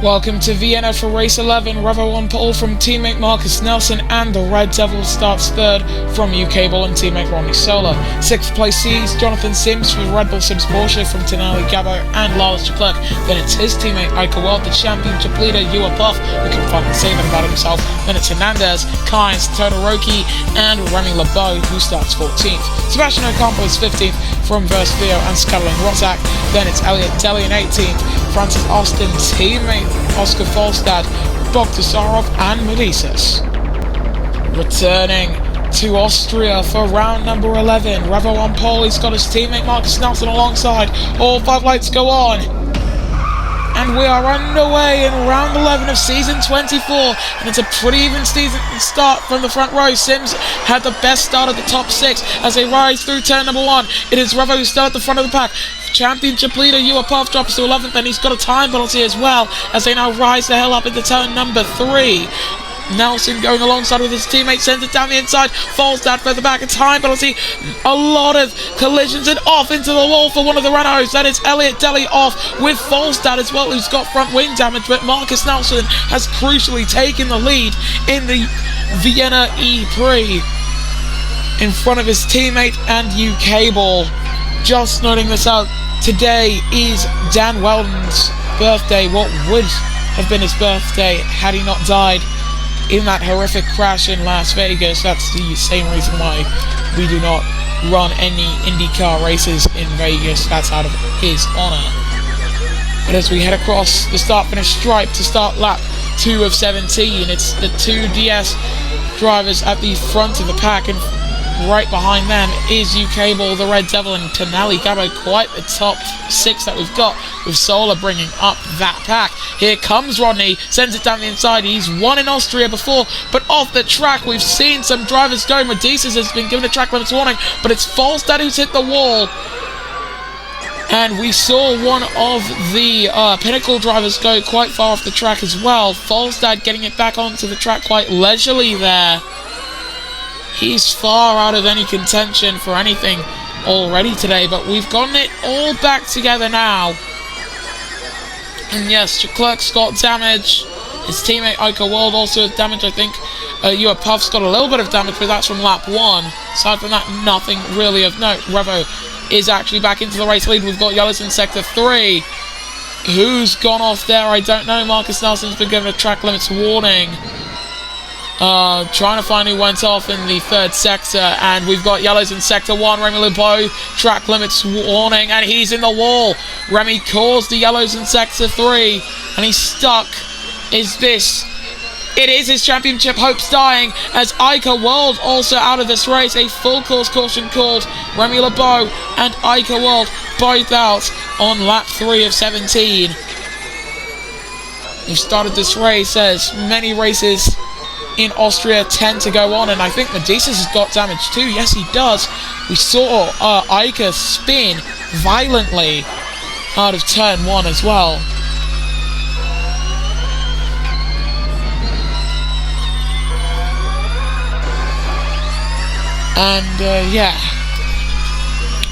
Welcome to Vienna for race 11. Revo on pole from teammate Marcus Nelson, and the Red Devil starts third from UK Bull and teammate Ronnie Sola. Sixth place sees Jonathan Sims for Red Bull Sims Porsche from Tenali Gabo and Lars Leclerc. Then it's his teammate Ika World, the championship leader Ewer Puff, who can finally say that about himself. Then it's Hernandez, Kynes, Todoroki, and Remy LeBeau, who starts 14th. Sebastian Ocampo is 15th from Versfio and Scuttling Rotzak. Then it's Elliot Deli in 18th, Francis Austin, teammate Oscar Falstad, Bogdasarov, and Medicis. Returning to Austria for round number 11. Revo on pole, he's got his teammate Marcus Nelson alongside. All 5 lights go on. And we are underway in round 11 of season 24. And it's a pretty even season start from the front row. Sims had the best start of the top 6 as they rise through turn number 1. It is Revo who started at the front of the pack. Championship leader Ewer Puff drops to 11th, and he's got a time penalty as well as they now rise the hill up into turn number 3. Nelson going alongside with his teammate, sends it down the inside, falls down further back, a time penalty, a lot of collisions, and off into the wall for one of the Renaults. That is Elliot Deli off with Falstad as well, who's got front wing damage, but Marcus Nelson has crucially taken the lead in the Vienna ePrix in front of his teammate and UK Ball. Just noting this out, today is Dan Weldon's birthday, what would have been his birthday had he not died in that horrific crash in Las Vegas. That's the same reason why we do not run any IndyCar races in Vegas. That's out of his honor. But as we head across the start-finish stripe to start lap 2 of 17, it's the 2 DS drivers at the front of the pack, and right behind them is UK Ball, the Red Devil, and Tenali Gabo. Quite the top 6 that we've got, with Sola bringing up that pack. Here comes Rodney, sends it down the inside. He's won in Austria before, but off the track we've seen some drivers go. Medicis has been given a track limits warning, but it's Falstad who's hit the wall. And we saw one of the Pinnacle drivers go quite far off the track as well. Falstad getting it back onto the track quite leisurely there. He's far out of any contention for anything already today, but we've gotten it all back together now. And yes, Leclerc's got damage. His teammate Ika World also has damage, I think. Ewer Puff's got a little bit of damage, but that's from lap 1. Aside from that, nothing really of note. Revo is actually back into the race lead. We've got Yellows in sector 3. Who's gone off there? I don't know. Marcus Nelson's been given a track limits warning. Trying to find who went off in the 3rd sector, and we've got Yellows in sector 1. Remy LeBeau, track limits warning, and he's in the wall. Remy caused the Yellows in sector 3, and he's stuck. Is this? It is his championship hopes dying, as Ika World also out of this race. A full course caution called. Remy LeBeau and Ika World both out on lap 3 of 17. We've started this race as many races in Austria tend to go on, and I think Medicis has got damage too. Yes, he does. We saw Ika spin violently out of turn 1 as well. And yeah,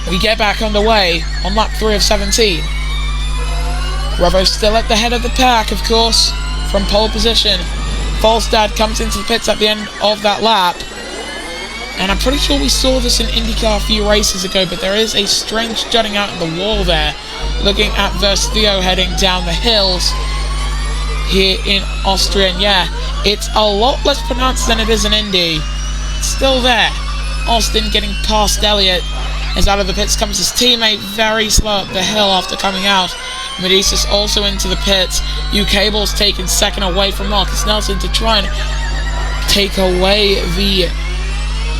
we get back underway on lap 3 of 17. Revo's still at the head of the pack, of course, from pole position. Falstad comes into the pits at the end of that lap, and I'm pretty sure we saw this in IndyCar a few races ago, but there is a strange jutting out in the wall there, looking at Versfio heading down the hills here in Austria. And yeah, it's a lot less pronounced than it is in Indy. It's still there. Austin getting past Elliott as out of the pits comes his teammate, very slow up the hill after coming out. Medicis also into the pits. UK Ball's taken second away from Marcus Nelson to try and take away the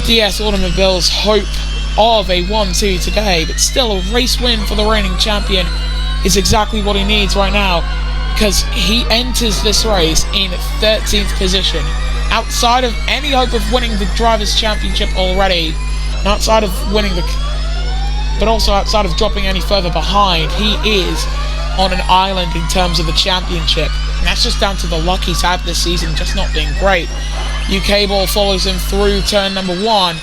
DS Automobile's hope of a 1-2 today, but still a race win for the reigning champion is exactly what he needs right now, because he enters this race in 13th position, outside of any hope of winning the Drivers' Championship already, and outside of winning but also outside of dropping any further behind. He is on an island in terms of the championship, and that's just down to the luck he's had this season just not being great. UK Ball follows him through turn number 1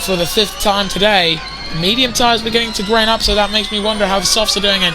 for the 5th time today. Medium tyres beginning to grain up, so that makes me wonder how the softs are doing, and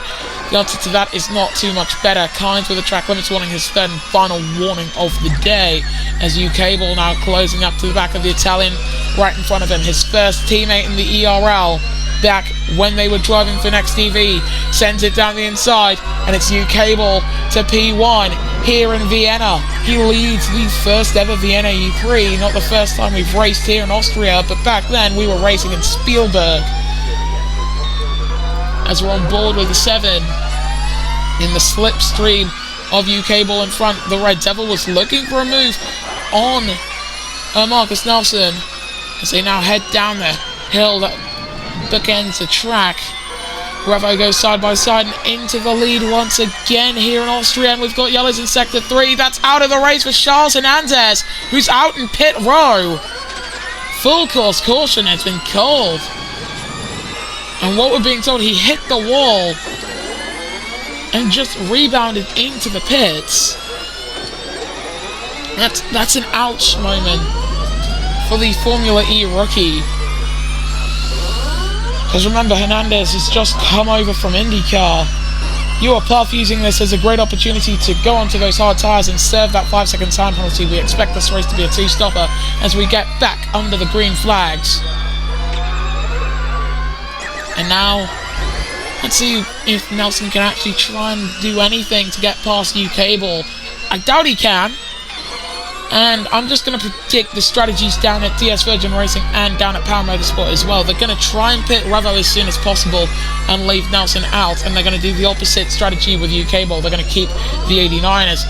The answer to that is not too much better. Kynes with the track limits warning, his third and final warning of the day, as UK Ball now closing up to the back of the Italian right in front of him. His first teammate in the ERL back when they were driving for Next TV sends it down the inside, and it's UK Ball to P1 here in Vienna. He leads the first ever Vienna E3, not the first time we've raced here in Austria, but back then we were racing in Spielberg. As we're on board with the 7 in the slipstream of UK Ball in front, the Red Devil was looking for a move on Marcus Nelson as they now head down the hill that bookends the track. Revo goes side by side and into the lead once again here in Austria, and we've got yellows in sector 3. That's out of the race for Charles Hernandez, who's out in pit row. Full course caution has been called, and what we're being told, he hit the wall and just rebounded into the pits. That's an ouch moment for the Formula E rookie. Because remember, Hernandez has just come over from IndyCar. You are Puff using this as a great opportunity to go onto those hard tyres and serve that 5-second time penalty. We expect this race to be a 2-stopper as we get back under the green flags. And now, let's see if Nelson can actually try and do anything to get past UK Ball. I doubt he can. And I'm just going to predict the strategies down at DS Virgin Racing and down at Power Motorsport as well. They're going to try and pit Revo as soon as possible and leave Nelson out. And they're going to do the opposite strategy with UK Ball. They're going to keep the 89 as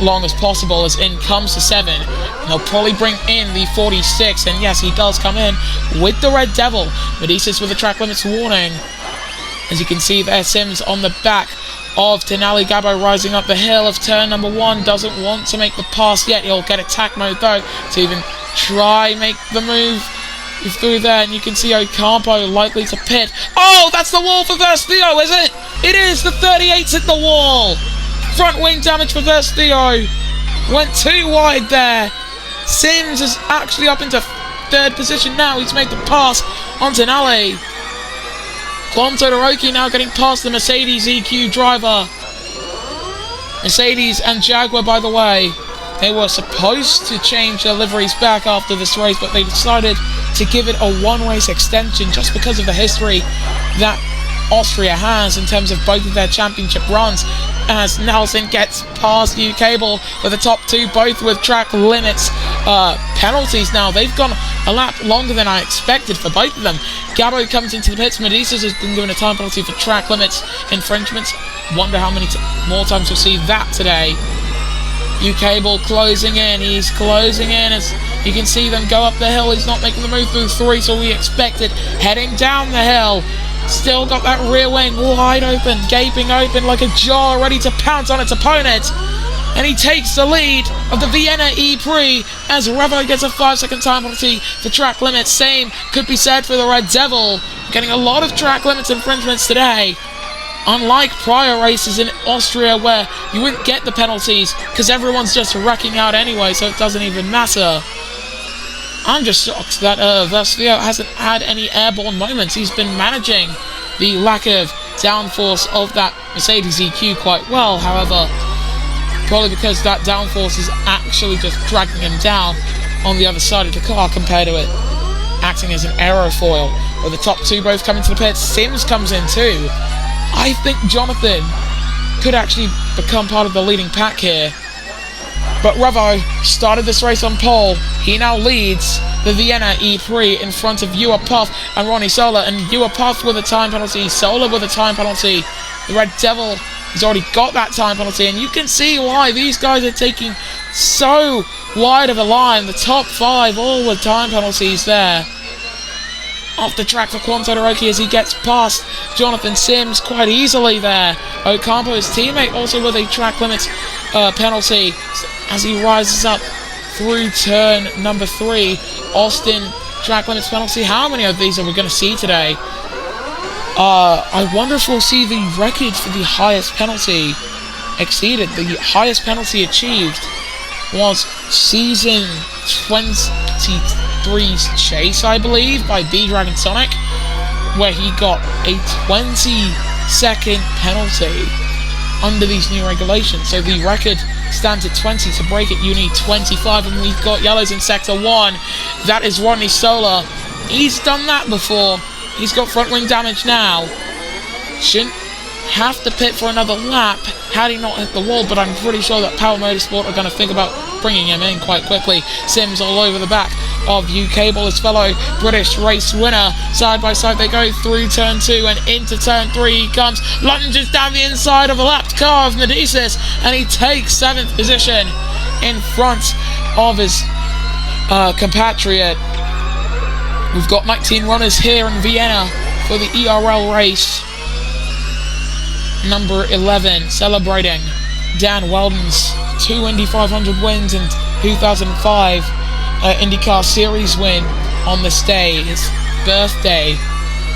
long as possible, as in comes the 7. And they'll probably bring in the 46. And yes, he does come in with the Red Devil. Medicis with the track limits warning. As you can see there, Sims on the back of Tenali. Gabo rising up the hill of turn number 1, doesn't want to make the pass yet. He'll get attack mode though to even try make the move through there, and you can see Ocampo likely to pit. Oh, that's the wall for Verstio, is it? It is. The 38's hit the wall. Front wing damage for Verstio. Went too wide there. Sims is actually up into 3rd position now. He's made the pass on Tenali. Kwon Todoroki now getting past the Mercedes EQ driver. Mercedes and Jaguar, by the way, they were supposed to change their liveries back after this race, but they decided to give it a 1-race extension just because of the history that Austria has in terms of both of their championship runs, as Nelson gets past UK Ball with the top 2, both with track limits penalties. Now they've gone a lap longer than I expected for both of them. Gabo comes into the pits. Medicis has been given a time penalty for track limits infringements. Wonder how many more times we'll see that today. UK Ball closing in. He's closing in as you can see them go up the hill. He's not making the move through 3, so we expected. Heading down the hill. Still got that rear wing wide open, gaping open like a jaw, ready to pounce on its opponent. And he takes the lead of the Vienna E-Prix as Revo gets a 5-second time penalty for track limits. Same could be said for the Red Devil, getting a lot of track limits infringements today. Unlike prior races in Austria where you wouldn't get the penalties because everyone's just wrecking out anyway, so it doesn't even matter. I'm just shocked that Verstio hasn't had any airborne moments. He's been managing the lack of downforce of that Mercedes EQ quite well, however, probably because that downforce is actually just dragging him down on the other side of the car compared to it acting as an aerofoil. With the top 2 both coming to the pits, Sims comes in too. I think Jonathan could actually become part of the leading pack here. But Revo started this race on pole. He now leads the Vienna E-Prix in front of Ewa Puff and Ronnie Sola. And Ewa Puff with a time penalty, Sola with a time penalty. The Red Devil has already got that time penalty, and you can see why these guys are taking so wide of a line. The top 5 all with time penalties there. Off the track for Kwon Todoroki as he gets past Jonathan Sims quite easily there. Ocampo, his teammate, also with a track limits penalty as he rises up through turn number 3. Austin, track limits penalty. How many of these are we going to see today? I wonder if we'll see the record for the highest penalty exceeded. The highest penalty achieved was season 23's Chase, I believe, by B Dragon Sonic, where he got a 20 second penalty under these new regulations. So the record stands at 20. To break it, you need 25, and we've got yellows in sector 1. That is Rodney Sola. He's done that before. He's got front wing damage now. Shouldn't have to pit for another lap had he not hit the wall, but I'm pretty sure that Power Motorsport are going to think about bringing him in quite quickly. Sims all over the back of UK Ball, his fellow British race winner. Side by side they go through turn 2 and into turn 3 he comes, lunges down the inside of a lapped car of Medicis, and he takes 7th position in front of his compatriot. We've got 19 runners here in Vienna for the ERL race. Number 11 celebrating Dan Weldon's 2 Indy 500 wins and 2005 IndyCar Series win on this day, his birthday,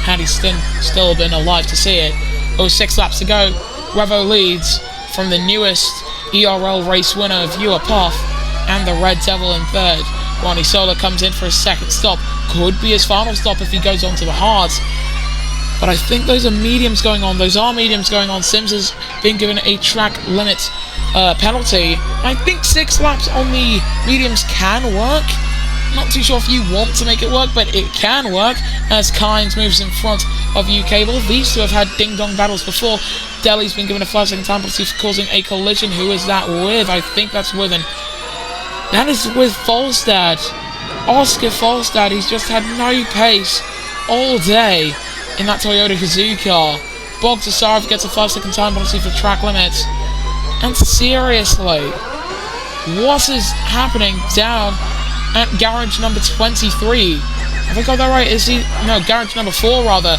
had he still been alive to see it. 6 laps to go. Revo leads from the newest ERL race winner, Viewer Puff, and the Red Devil in 3rd. Ronnie Sola comes in for his 2nd stop. Could be his final stop if he goes on to the hards. But I think those are mediums going on. Sims has been given a track limit penalty. I think 6 laps on the mediums can work. Not too sure if you want to make it work, but it can work as Kynes moves in front of UK Ball. These two have had ding-dong battles before. Delhi's been given a 5-second time penalty for causing a collision. Who is that with? I think that's with that is with Falstad. Oscar Falstad. He's just had no pace all day in that Toyota Gazoo car. Bogdasarov gets a 5-second time penalty for track limits. And seriously, what is happening down at garage number 23? Have I got that right? No, garage number 4 rather.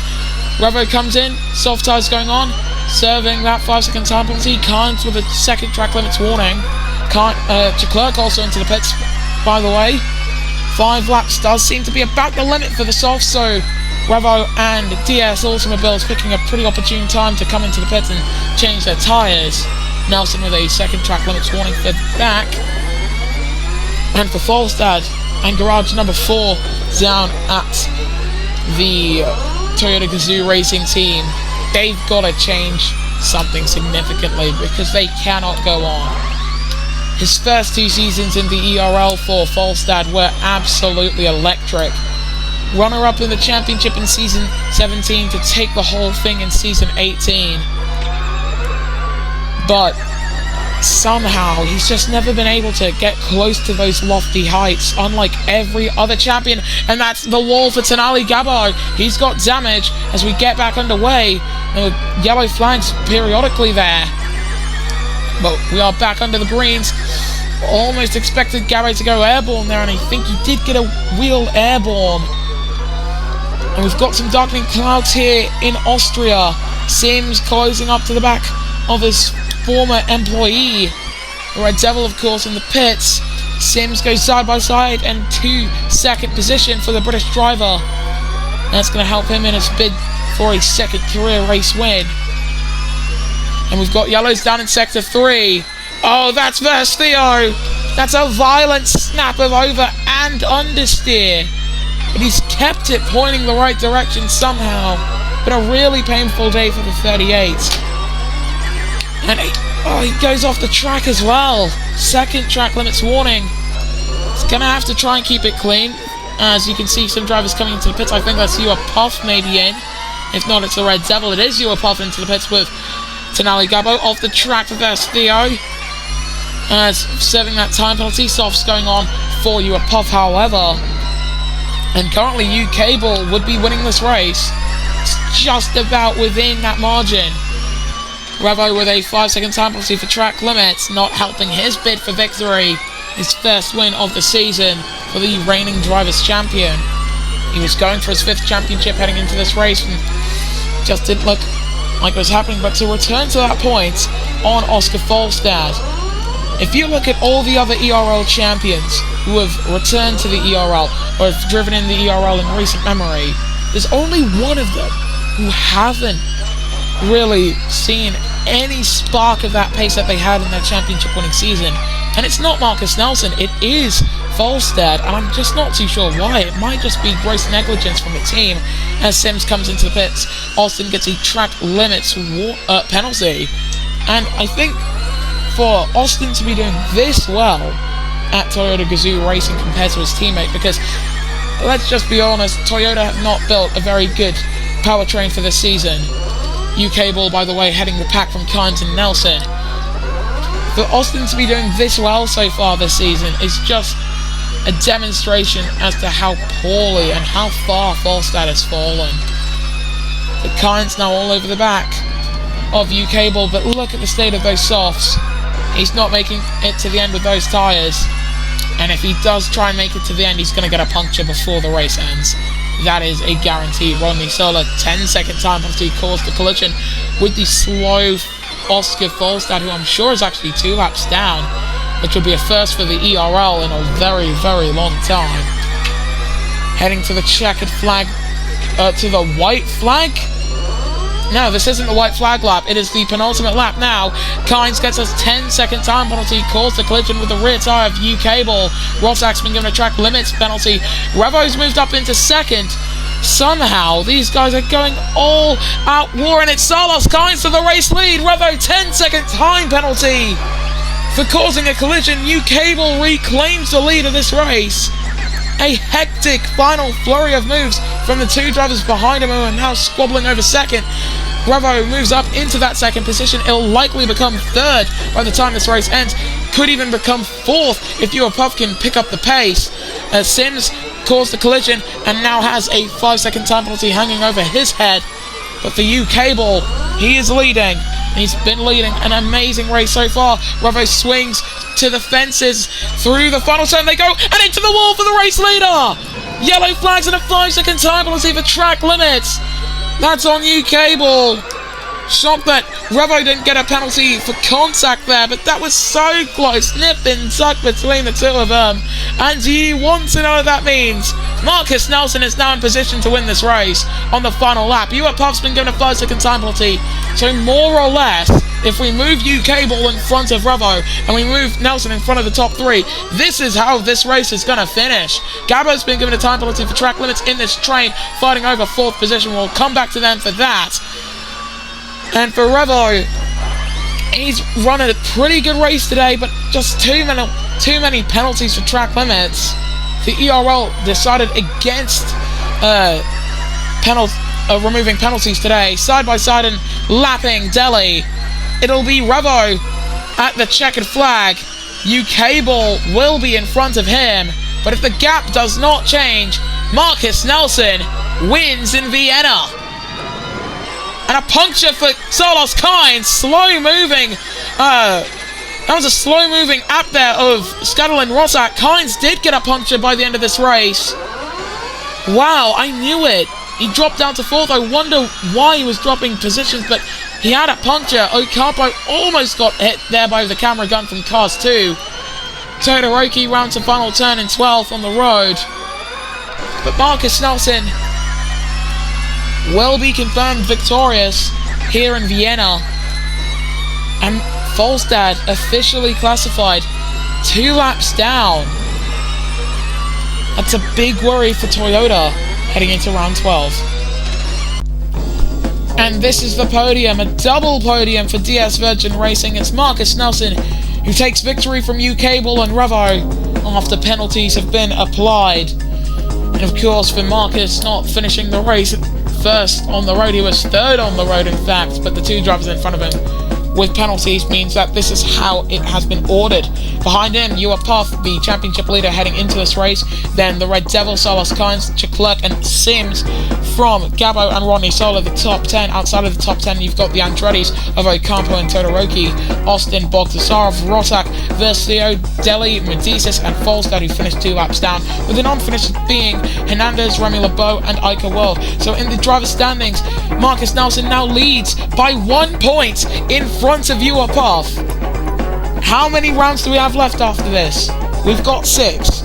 Revo comes in, soft tires going on, serving that 5-second time penalty. Kynes with a 2nd track limits warning. Leclerc also into the pits, by the way. 5 laps does seem to be about the limit for the softs, so Revo and DS Automobiles picking a pretty opportune time to come into the pits and change their tyres. Nelson with a 2nd track limits warning for back. And for Falstad and garage number 4 down at the Toyota Gazoo Racing team, they've got to change something significantly because they cannot go on. His first 2 seasons in the ERL for Falstad were absolutely electric. Runner-up in the championship in season 17 to take the whole thing in season 18. But somehow he's just never been able to get close to those lofty heights, unlike every other champion. And that's the wall for Tenali Gabo. He's got damage as we get back underway. Yellow flags periodically there. But we are back under the greens. Almost expected Gabo to go airborne there, and I think he did get a wheel airborne. And we've got some darkening clouds here in Austria. Sims closing up to the back of his former employee. The Red Devil, of course, in the pits. Sims goes side by side and to 2nd position for the British driver. That's going to help him in his bid for a 2nd career race win. And we've got yellows down in sector 3. Oh, that's Verstio. That's a violent snap of over and understeer. But he's kept it pointing the right direction somehow. But a really painful day for the 38. And he goes off the track as well. 2nd track limits warning. He's going to have to try and keep it clean. As you can see, some drivers coming into the pits. I think that's Puff maybe in. If not, it's the Red Devil. It is Puff into the pits with Tenali Gabo off the track for Verstio. As serving that time penalty, softs going on for Puff, however. And currently UK Ball would be winning this race. It's just about within that margin. Revo with a 5-second time penalty for track limits, not helping his bid for victory. His first win of the season for the reigning Drivers' Champion. He was going for his 5th championship heading into this race and just didn't look like it was happening. But to return to that point on Oscar Falstad, if you look at all the other ERL champions who have returned to the ERL or have driven in the ERL in recent memory, there's only one of them who haven't really seen any spark of that pace that they had in their championship winning season. And it's not Marcus Nelson, it is Volstad, and I'm just not too sure why. It might just be gross negligence from the team. As Sims comes into the pits, Austin gets a track limits penalty. And I think for Austin to be doing this well at Toyota Gazoo Racing compared to his teammate, because let's just be honest, Toyota have not built a very good powertrain for this season. UK Ball, by the way, heading the pack from Kynes and Nelson. For Austin to be doing this well so far this season is just a demonstration as to how poorly and how far Volstad has fallen. The Kynes now all over the back of UK Ball, but look at the state of those softs. He's not making it to the end with those tyres, and if he does try and make it to the end, he's going to get a puncture before the race ends. That is a guarantee. Rodney Sola, 10-second time penalty, caused the collision with the slow Oscar Volstad, who I'm sure is actually 2 laps down, which will be a first for the ERL in a very, very long time. Heading to the checkered flag, to the white flag? No, this isn't the white flag lap, it is the penultimate lap now. Kynes gets a 10-second time penalty, caused the collision with the rear tyre of UK Ball. Rosak's been given a track limits penalty. Revo's moved up into second. Somehow, these guys are going all out war, and it's Salos Kynes to the race lead. Revo, 10-second time penalty for causing a collision. UK Ball reclaims the lead of this race. A hectic final flurry of moves from the 2 drivers behind him, who are now squabbling over second. Revo moves up into that second position. It'll likely become third by the time this race ends. Could even become fourth if Puff can pick up the pace. Sims caused the collision and now has a 5-second time penalty hanging over his head. But for UK Ball, he is leading. He's been leading an amazing race so far. Revo swings to the fences through the final turn. They go and into the wall for the race leader. Yellow flags and a 5-second time penalty for track limits. That's on UK Ball. Shocked that Revo didn't get a penalty for contact there, but that was so close. Nip and tuck between the two of them. And you want to know what that means. Marcus Nelson is now in position to win this race on the final lap. Puff's been given a 5-second time penalty. So more or less, if we move UK Ball in front of Revo and we move Nelson in front of the top 3, this is how this race is going to finish. Gabbo's been given a time penalty for track limits in this train, fighting over 4th position. We'll come back to them for that. And for Revo, he's run a pretty good race today, but just too many penalties for track limits. The ERL decided against removing penalties today. Side by side and lapping Delhi. It'll be Revo at the checkered flag. UK Ball will be in front of him, but if the gap does not change, Marcus Nelson wins in Vienna. And a puncture for Salos Kynes, slow moving. That was a slow moving up there of Scuttle and Rosak. Kynes did get a puncture by the end of this race. Wow, I knew it. He dropped down to 4th. I wonder why he was dropping positions, but he had a puncture. Ocampo almost got hit there by the camera gun from Cars 2. Todoroki rounds the final turn in 12th on the road. But Marcus Nelson will be confirmed victorious here in Vienna. And Volstad officially classified 2 laps down. That's a big worry for Toyota heading into round 12. And this is the podium, a double podium for DS Virgin Racing. It's Marcus Nelson who takes victory from UK Ball and Revo after penalties have been applied. And of course, for Marcus not finishing the race first on the road, he was 3rd on the road in fact, but the 2 drivers in front of him with penalties means that this is how it has been ordered. Behind him, Puff, the championship leader, heading into this race. Then the Red Devil, Salos Kynes, Chiclerc and Sims from Gabbo and Rodney Sola, the top 10. Outside of the top 10, you've got the Andretti's of Ocampo and Todoroki, Austin, Bogdasarov, Rosak, Versio, Delhi, Medicis and Volstad, who finished 2 laps down, with the non-finished being Hernandez, Remy LeBeau and Ica World. So in the driver's standings, Marcus Nelson now leads by 1 point in front of Puff. How many rounds do we have left after this? We've got 6.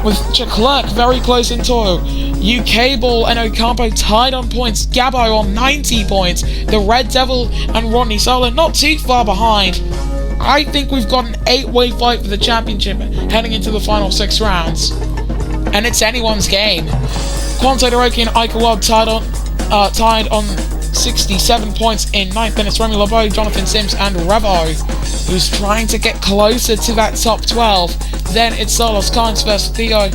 with Leclerc very close in tow. UK Ball and Ocampo tied on points. Gabo on 90 points. The Red Devil and Rodney Sola not too far behind. I think we've got an 8-way fight for the championship heading into the final 6 rounds. And it's anyone's game. Quanto Hiroki and Ika Wild tied on 67 points in 9th, then it's Remy LeBeau, Jonathan Sims and Revo, who's trying to get closer to that top 12. Then it's Solos Kynes versus Theo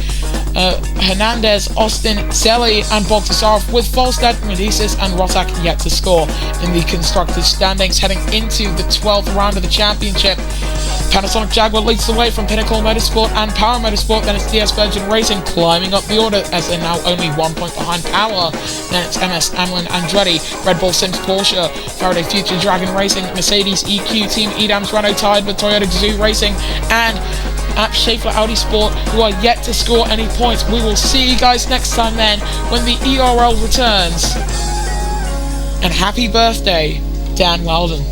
Hernandez, Austin Selly and Bogdasarov, with Falstad, Medicis and Rotak yet to score in the constructors standings heading into the 12th round of the championship. Panasonic Jaguar leads the way from Pinnacle Motorsport and Power Motorsport. Then it's DS Virgin Racing climbing up the order as they're now only 1 point behind Power. Then it's MS Amlin Andretti, Red Bull Sims Porsche, Faraday Future Dragon Racing, Mercedes EQ Team Edams Renault tied with Toyota Gazoo Racing and at Schaeffler Audi Sport, who are yet to score any points. We will see you guys next time then when the ERL returns. And happy birthday, Dan Weldon.